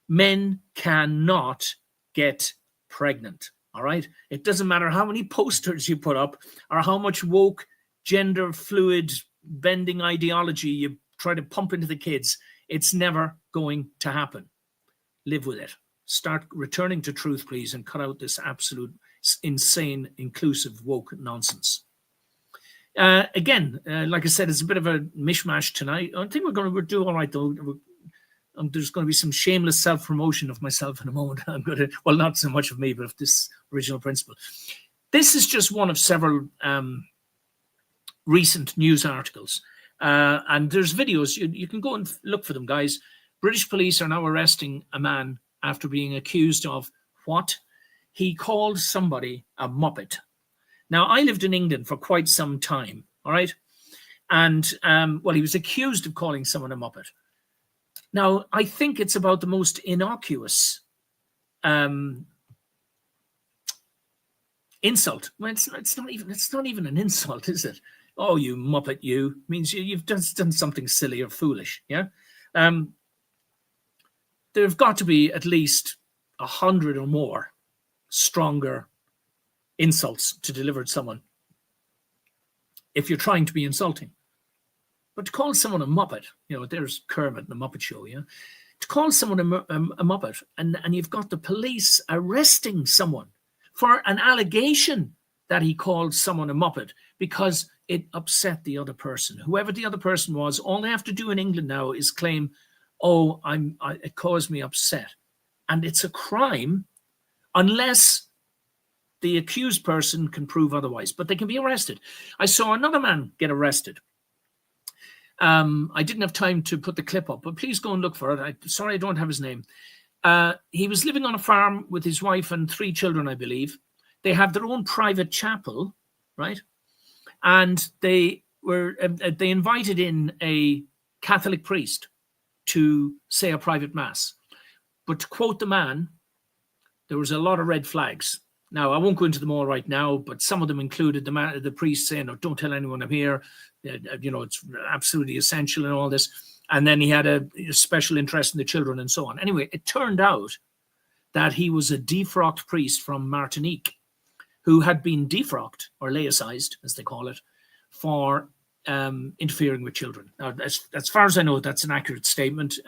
men cannot get pregnant. All right. It doesn't matter how many posters you put up or how much woke, gender fluid, bending ideology you try to pump into the kids. It's never going to happen. Live with it. Start returning to truth, please, and cut out this absolute insane, inclusive, woke nonsense. Again, like I said, it's a bit of a mishmash tonight. I think we'll do all right, though. There's going to be some shameless self-promotion of myself in a moment. Well, not so much of me, but of this original principle. This is just one of several recent news articles. And there's videos. You can go and look for them, guys. British police are now arresting a man after being accused of what? He called somebody a muppet. Now, I lived in England for quite some time, all right? And, well, he was accused of calling someone a muppet. Now, I think it's about the most innocuous insult. Well, it's not even an insult, is it? Oh, you muppet, you. Means you've done something silly or foolish, yeah? There have got to be at least 100 or more stronger insults to deliver to someone if you're trying to be insulting. But to call someone a muppet, there's Kermit and the Muppet Show, yeah? To call someone a muppet, and you've got the police arresting someone for an allegation that he called someone a muppet because it upset the other person. Whoever the other person was, all they have to do in England now is claim, oh, it caused me upset. And it's a crime unless the accused person can prove otherwise, but they can be arrested. I saw another man get arrested. I didn't have time to put the clip up, but please go and look for it. Sorry, I don't have his name. He was living on a farm with his wife and 3 children, I believe. They have their own private chapel, right? And they invited in a Catholic priest to say a private mass. But to quote the man, there was a lot of red flags. Now, I won't go into them all right now, but some of them included the priest saying, oh, don't tell anyone I'm here. It's absolutely essential and all this. And then he had a special interest in the children and so on. Anyway, it turned out that he was a defrocked priest from Martinique who had been defrocked, or laicized, as they call it, for interfering with children. Now, as far as I know, that's an accurate statement.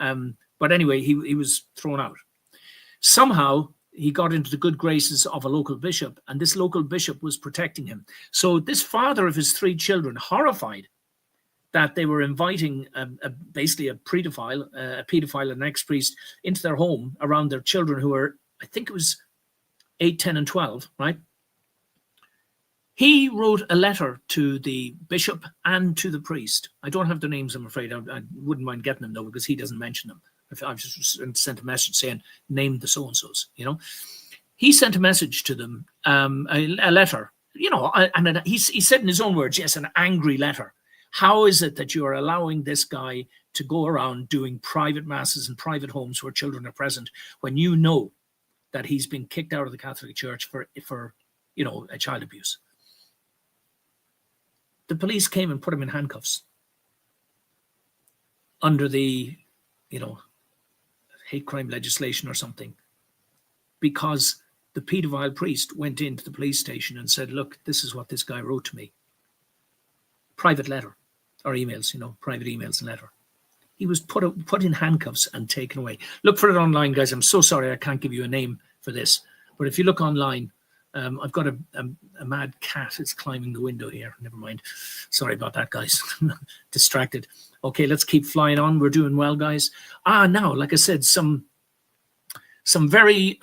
But anyway, he was thrown out. Somehow, he got into the good graces of a local bishop, and this local bishop was protecting him. So this father of his 3 children, horrified that they were inviting basically a pedophile, an ex-priest, into their home around their children who were, I think it was 8, 10, and 12, right? He wrote a letter to the bishop and to the priest. I don't have their names, I'm afraid. I wouldn't mind getting them, though, because he doesn't mention them. I've just sent a message saying, name the so-and-sos, He sent a message to them, a letter, and he said in his own words, yes, an angry letter. How is it that you are allowing this guy to go around doing private masses in private homes where children are present when you know that he's been kicked out of the Catholic Church for a child abuse? The police came and put him in handcuffs under the, hate crime legislation or something, because the pedophile priest went into the police station and said, look, this is what this guy wrote to me. Private letter, or emails, private emails and letter. He was put in handcuffs and taken away. Look for it online, guys. I'm so sorry I can't give you a name for this. But if you look online, I've got a mad cat. It's climbing the window here. Never mind. Sorry about that, guys. Distracted. Okay, let's keep flying on. We're doing well, guys. Now, like I said, some some very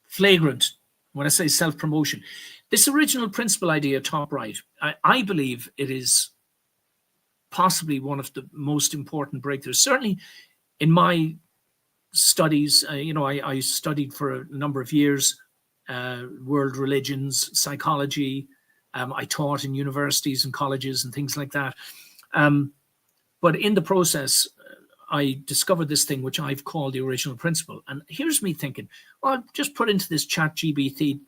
flagrant, when I say self-promotion, this original principle idea, top right, I believe it is possibly one of the most important breakthroughs. Certainly in my studies, I studied for a number of years world religions, psychology. I taught in universities and colleges and things like that. But in the process, I discovered this thing which I've called the original principle. And here's me thinking, well, just put into this chat GBT,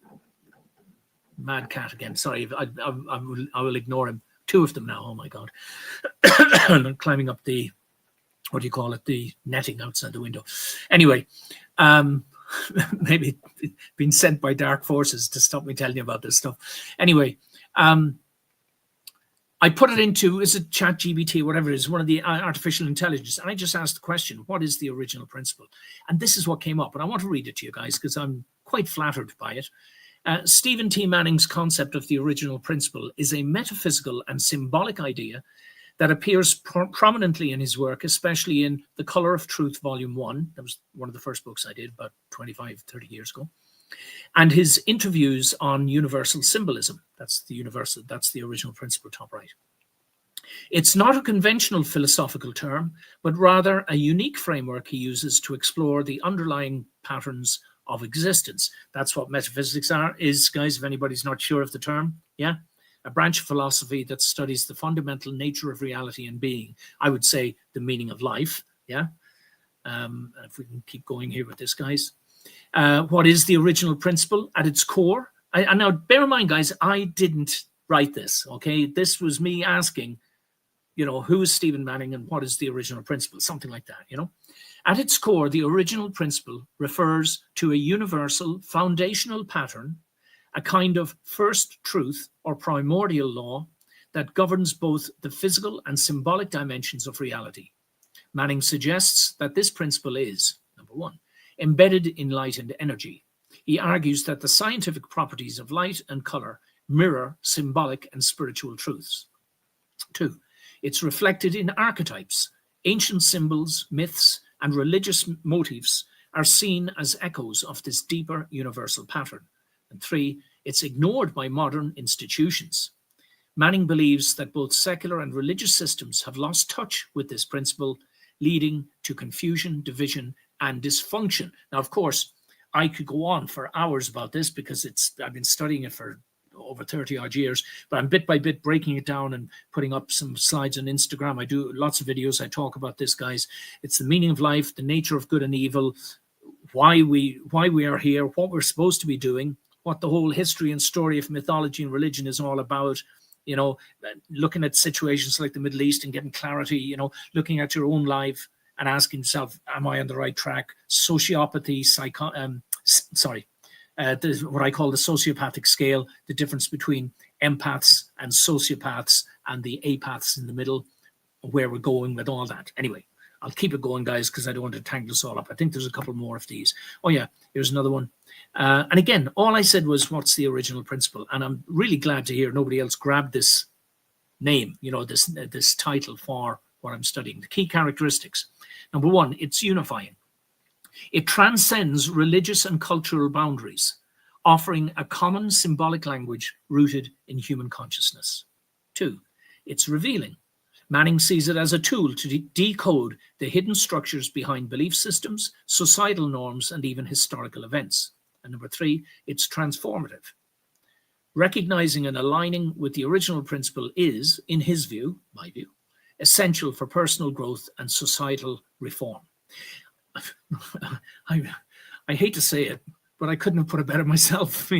mad cat again. Sorry, I will ignore him. 2 of them now. Oh my God. I'm climbing up the, what do you call it? The netting outside the window. Anyway, maybe being sent by dark forces to stop me telling you about this stuff. Anyway, I put it into, is it chat GBT, whatever it is, one of the artificial intelligence. And I just asked the question, what is the original principle? And this is what came up. And I want to read it to you guys because I'm quite flattered by it. Stephen T. Manning's concept of the original principle is a metaphysical and symbolic idea that appears prominently in his work, especially in The Color of Truth, Volume 1. That was one of the first books I did about 25, 30 years ago. And his interviews on universal symbolism. That's the original principle, top right. It's not a conventional philosophical term, but rather a unique framework he uses to explore the underlying patterns of existence. That's what metaphysics is, guys, if anybody's not sure of the term. Yeah, a branch of philosophy that studies the fundamental nature of reality and being. I would say the meaning of life. Yeah, if we can keep going here with this, guys. What is the original principle at its core? And now bear in mind, guys, I didn't write this. Okay, this was me asking, who is Stephen Manning and what is the original principle? Something like that. At its core, the original principle refers to a universal foundational pattern, a kind of first truth or primordial law that governs both the physical and symbolic dimensions of reality. Manning suggests that this principle is, number 1, embedded in light and energy. He argues that the scientific properties of light and color mirror symbolic and spiritual truths. 2, it's reflected in archetypes. Ancient symbols, myths, and religious motifs are seen as echoes of this deeper universal pattern. And 3, it's ignored by modern institutions. Manning believes that both secular and religious systems have lost touch with this principle, leading to confusion, division, and dysfunction. Now, of course, I could go on for hours about this because I've been studying it for over 30 odd years, but I'm bit by bit breaking it down and putting up some slides on Instagram. I do lots of videos. I talk about this, guys. It's the meaning of life, the nature of good and evil, why we are here, what we're supposed to be doing, what the whole history and story of mythology and religion is all about. Looking at situations like the Middle East and getting clarity, looking at your own life and asking yourself, am I on the right track? Sociopathy, what I call the sociopathic scale, the difference between empaths and sociopaths and the apaths in the middle, where we're going with all that. Anyway, I'll keep it going, guys, because I don't want to tangle us all up. I think there's a couple more of these. Oh yeah, here's another one. And again, all I said was, what's the original principle? And I'm really glad to hear nobody else grabbed this name, this title for what I'm studying. The key characteristics. Number 1, it's unifying. It transcends religious and cultural boundaries, offering a common symbolic language rooted in human consciousness. 2, it's revealing. Manning sees it as a tool to decode the hidden structures behind belief systems, societal norms, and even historical events. And number 3, it's transformative. Recognizing and aligning with the original principle is, in his view, my view, essential for personal growth and societal reform. I hate to say it, but I couldn't have put it better myself,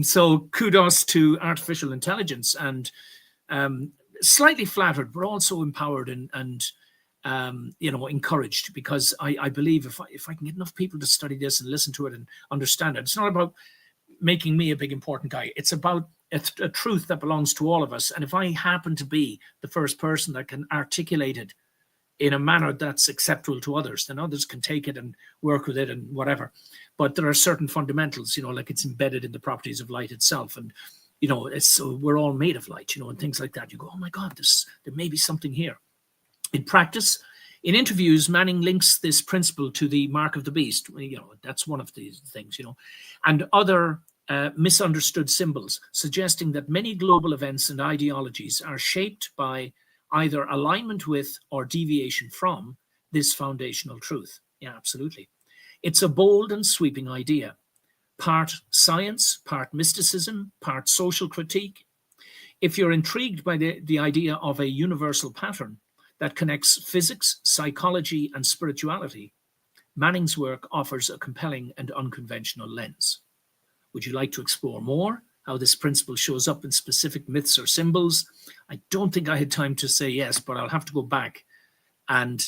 So kudos to artificial intelligence, and slightly flattered, but also empowered and encouraged, because I believe if I can get enough people to study this and listen to it and understand it, it's not about making me a big important guy. It's about a truth that belongs to all of us. And if I happen to be the first person that can articulate it in a manner that's acceptable to others, then others can take it and work with it and whatever. But there are certain fundamentals, like it's embedded in the properties of light itself. And, we're all made of light, and things like that. You go, oh my God, there may be something here. In practice, In interviews, Manning links this principle to the mark of the beast. That's one of these things, and other misunderstood symbols, suggesting that many global events and ideologies are shaped by either alignment with or deviation from this foundational truth. Yeah, absolutely. It's a bold and sweeping idea, part science, part mysticism, part social critique. If you're intrigued by the idea of a universal pattern that connects physics, psychology, and spirituality, Manning's work offers a compelling and unconventional lens. Would you like to explore more how this principle shows up in specific myths or symbols? I don't think I had time to say yes, but I'll have to go back and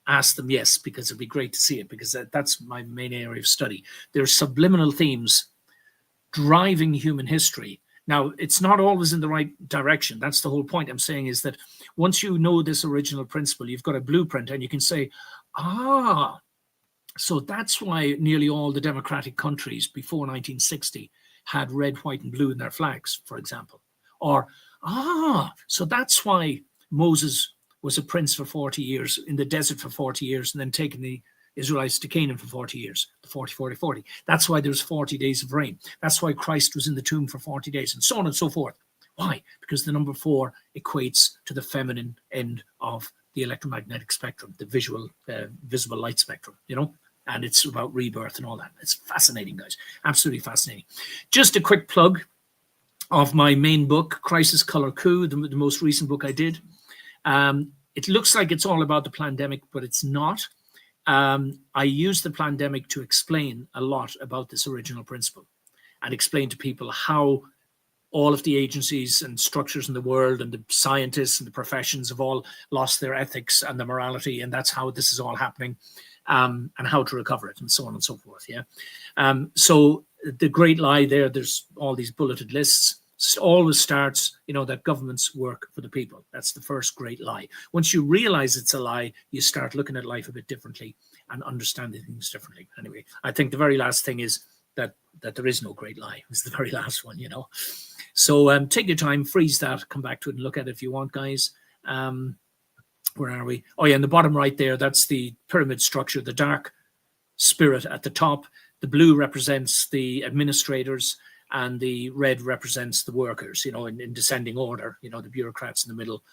ask them yes, because it'd be great to see it, because that's my main area of study. There are subliminal themes driving human history. Now, it's not always in the right direction. That's the whole point I'm saying, is that once you know this original principle, you've got a blueprint, and you can say, so that's why nearly all the democratic countries before 1960 had red, white, and blue in their flags, for example. Or, so that's why Moses was a prince for 40 years in the desert for 40 years, and then taking the Israelites to Canaan for 40 years, 40, 40, 40. That's why there's 40 days of rain. That's why Christ was in the tomb for 40 days, and so on and so forth. Why? Because the number 4 equates to the feminine end of the electromagnetic spectrum, the visible light spectrum, and it's about rebirth and all that. It's fascinating, guys. Absolutely fascinating. Just a quick plug of my main book, Crisis Color Coup, the most recent book I did. It looks like it's all about the pandemic, but it's not. I use the pandemic to explain a lot about this original principle, and explain to people how all of the agencies and structures in the world and the scientists and the professions have all lost their ethics and their morality, and that's how this is all happening, and how to recover it, and so on and so forth. Yeah. So the great lie there's all these bulleted lists. Always starts, that governments work for the people. That's the first great lie. Once you realize it's a lie, you start looking at life a bit differently and understanding things differently. Anyway, I think the very last thing is that there is no great lie. It's the very last one, So take your time, freeze that, come back to it and look at it if you want, guys. Where are we? Oh yeah, in the bottom right there, that's the pyramid structure, the dark spirit at the top. The blue represents the administrators, and the red represents the workers, in descending order, the bureaucrats in the middle,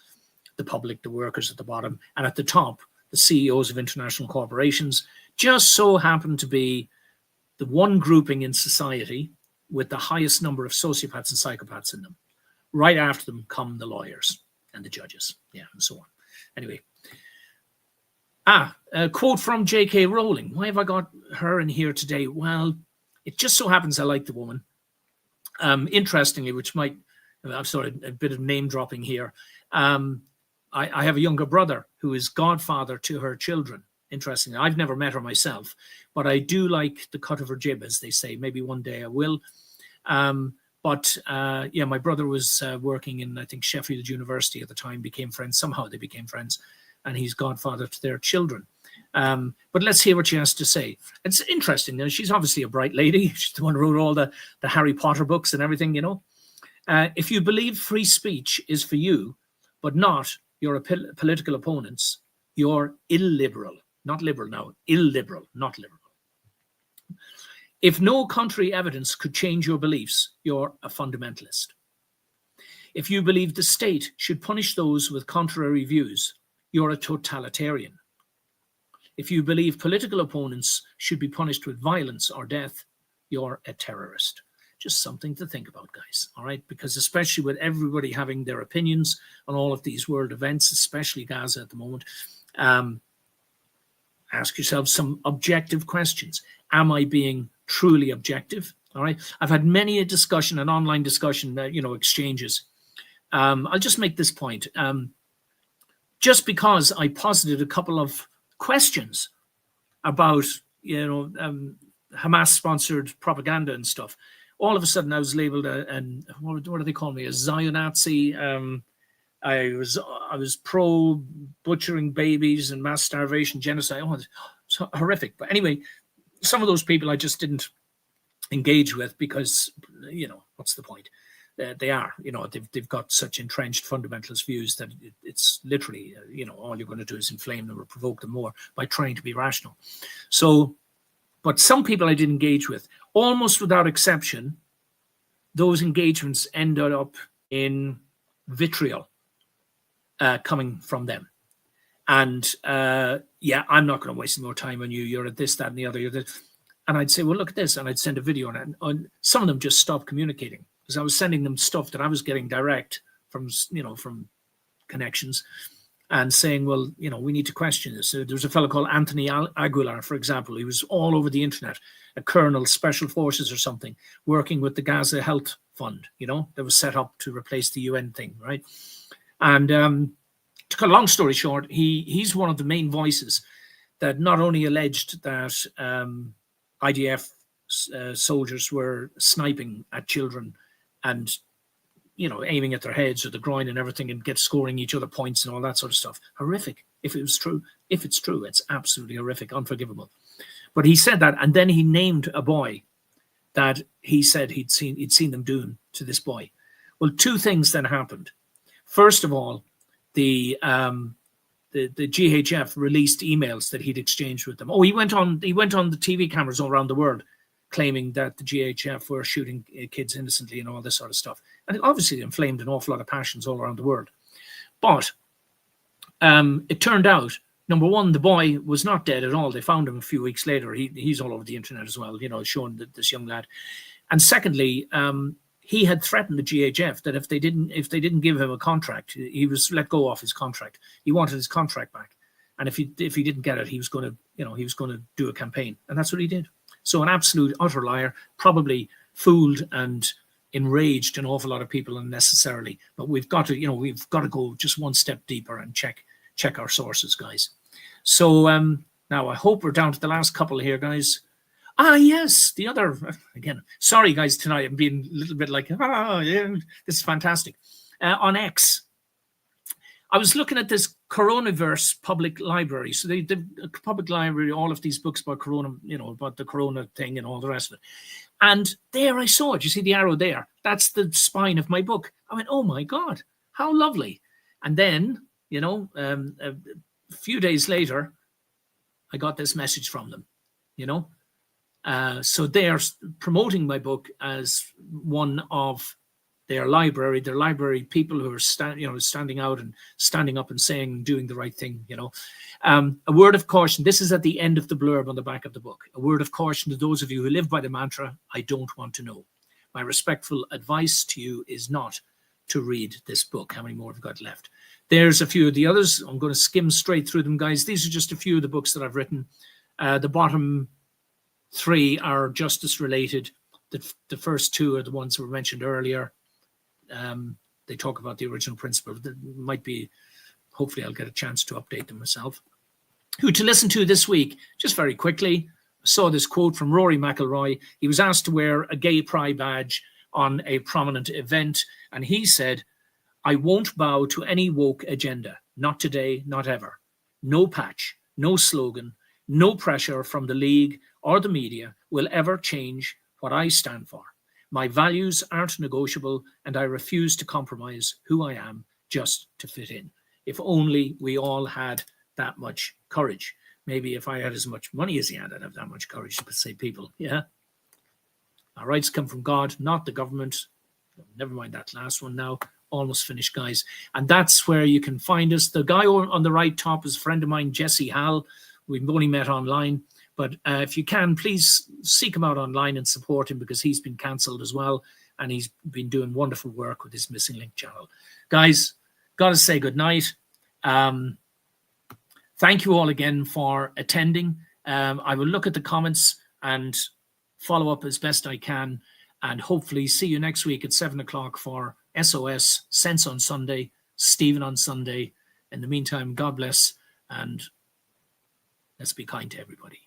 the public, the workers at the bottom. And at the top, the CEOs of international corporations just so happen to be the one grouping in society with the highest number of sociopaths and psychopaths in them. Right after them come the lawyers and the judges, and so on. Anyway. A quote from J.K. Rowling. Why have I got her in here today? Well, it just so happens I like the woman. Interestingly, I'm sorry, a bit of name dropping here. I have a younger brother who is godfather to her children. Interestingly, I've never met her myself, but I do like the cut of her jib, as they say. Maybe one day I will. But my brother was working in, I think, Sheffield University at the time, became friends. Somehow they became friends, and he's godfather to their children. But let's hear what she has to say. It's interesting. She's obviously a bright lady. She's the one who wrote all the Harry Potter books and everything, If you believe free speech is for you, but not your political opponents, you're illiberal. Not liberal now, illiberal, not liberal. If no contrary evidence could change your beliefs, you're a fundamentalist. If you believe the state should punish those with contrary views, you're a totalitarian. If you believe political opponents should be punished with violence or death, you're a terrorist. Just something to think about, guys, all right? Because especially with everybody having their opinions on all of these world events, especially Gaza at the moment, ask yourself some objective questions. Am I being truly objective? All right. I've had many a discussion, an online discussion, exchanges. I'll just make this point. Just because I posited a couple of questions about, Hamas-sponsored propaganda and stuff, all of a sudden I was labeled what do they call me? A Zionazi. I was pro butchering babies and mass starvation, genocide. Oh, it's horrific. But anyway, some of those people I just didn't engage with because, what's the point? they are, they've got such entrenched fundamentalist views that it's literally, all you're going to do is inflame them or provoke them more by trying to be rational. So, but some people I did engage with, almost without exception, those engagements ended up in vitriol coming from them. And I'm not going to waste more time on you. You're at this, that, and the other. And I'd say, well, look at this. And I'd send a video on it. And some of them just stopped communicating because I was sending them stuff that I was getting direct from connections and saying, well, we need to question this. So there's a fellow called Anthony Aguilar, for example. He was all over the internet, a colonel, special forces or something, working with the Gaza Health Fund, that was set up to replace the UN thing, right? And to cut a long story short, he's one of the main voices that not only alleged that IDF soldiers were sniping at children and aiming at their heads or the groin and everything and scoring each other points and all that sort of stuff. Horrific. If it's true, it's absolutely horrific, unforgivable. But he said that, and then he named a boy that he said he'd seen them doing to this boy. Well, two things then happened. First of all, the GHF released emails that he'd exchanged with them. Oh, he went on the TV cameras all around the world, claiming that the GHF were shooting kids innocently and all this sort of stuff. And it obviously inflamed an awful lot of passions all around the world. But it turned out, number one, the boy was not dead at all. They found him a few weeks later. He's all over the internet as well, showing this young lad. And secondly, he had threatened the GHF that if they didn't give him a contract, he was let go off his contract. He wanted his contract back, and if he didn't get it, he was going to do a campaign, and that's what he did. So an absolute utter liar, probably fooled and enraged an awful lot of people unnecessarily. But we've got to go just one step deeper and check our sources, guys. So now I hope we're down to the last couple here, guys. Yes, the other, again, sorry guys, tonight I'm being a little bit like, yeah, this is fantastic. On X, I was looking at this Coronaverse public library. So the public library, all of these books about Corona, about the Corona thing and all the rest of it. And there I saw it. You see the arrow there? That's the spine of my book. I went, oh my God, how lovely. And then, a few days later, I got this message from them, So they are promoting my book as one of their library people who are standing out and standing up and saying and doing the right thing. A word of caution. This is at the end of the blurb on the back of the book. A word of caution to those of you who live by the mantra, I don't want to know. My respectful advice to you is not to read this book. How many more have we got left? There's a few of the others. I'm going to skim straight through them, guys. These are just a few of the books that I've written. The bottom three are justice related. The first two are the ones that were mentioned earlier. They talk about the original principle. There might be, hopefully I'll get a chance to update them myself. Who to listen to this week? Just very quickly, I saw this quote from Rory McIlroy. He was asked to wear a gay pride badge on a prominent event, and he said, I won't bow to any woke agenda. Not today, not ever. No patch, no slogan, no pressure from the league or the media will ever change what I stand for. My values aren't negotiable, and I refuse to compromise who I am just to fit in. If only we all had that much courage. Maybe if I had as much money as he had, I'd have that much courage to say people, yeah. Our rights come from God, not the government. Never mind that last one now. Almost finished, guys. And that's where you can find us. The guy on the right top is a friend of mine, Jesse Hall. We've only met online. But if you can, please seek him out online and support him, because he's been cancelled as well. And he's been doing wonderful work with his Missing Link channel. Guys, got to say goodnight. Thank you all again for attending. I will look at the comments and follow up as best I can. And hopefully see you next week at 7 o'clock for S.O.S, Sense on Sunday, Stephen on Sunday. In the meantime, God bless, and let's be kind to everybody.